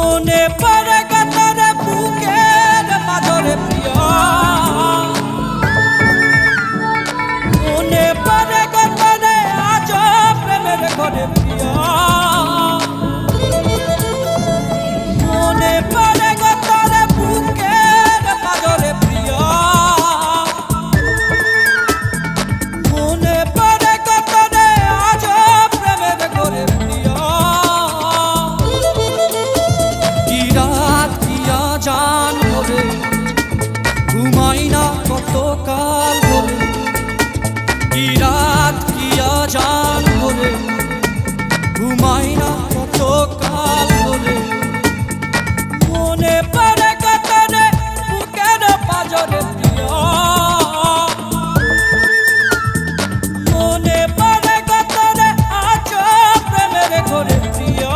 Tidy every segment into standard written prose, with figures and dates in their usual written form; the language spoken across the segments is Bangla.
মনে পড়ে কাতরে বুকের মাঝরে প্রিয় মনে পড়ে কাতরে আজ প্রেমের ঘরে প্রিয় মনে পড়ে কাতরে বুকের মাঝরে প্রিয় মনে পড়ে কাতরে আজ প্রেমের ঘরে প্রিয় জান ভরে ঘুমাই না কত কাল ভরে কি রাত কিয়া জান ভরে ঘুমাই না কত কাল ভরে মনে পড়ে কাতরে বুকের পাজরে প্রিয় মনে পড়ে কাতরে আজ প্রেমের ঘরে প্রিয়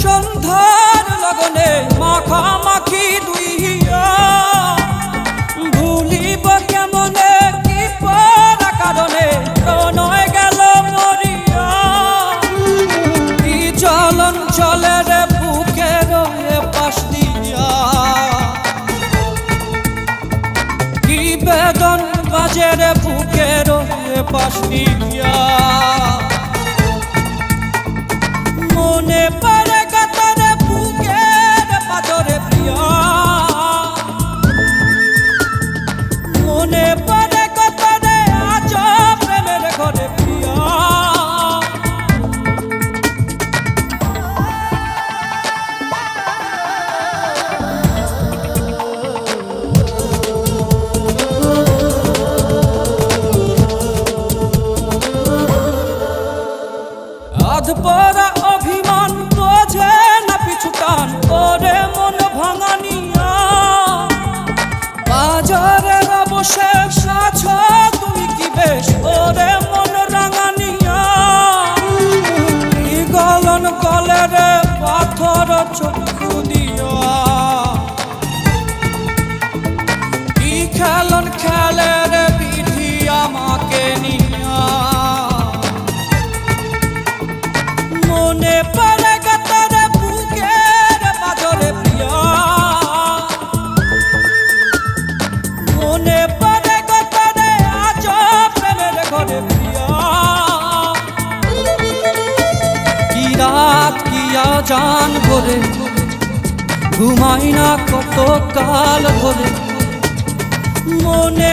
সন্ধ্যার লগনে মাখামাখি দুইয়া ভুলিব কেমনে কি পরা কারণে প্রণয় গেল মরিয়া কি চলন চলে রে বুকের পাশ দিয়া কি বেদন বাজে রে বুকের পাশ দিয়া মনে পড়ে কাতরে বুকের পাজরে প্রিয় মনে পড়ে কাতরে আজ প্রেমের ঘরে প্রিয় আধপরা অভিমান বোঝে না পিছুটান করে মন ভাঙানিয়া বাজারের অবশেষ আছো তুমি কি বেশ করে মন রাঙানিয়া কি গলন গলে রে পাথর চক্ষু দিয়া কি খেলন খেলে রে বিধি আমাকে নিয়া মনে পড়ে কাতরে বুকের পাজরে প্রিয় মনে পড়ে কাতরে আজ প্রেমের ঘরে প্রিয় কি রাত কিয়া জান ভরে ঘুমাই না কত কাল ভরে মনে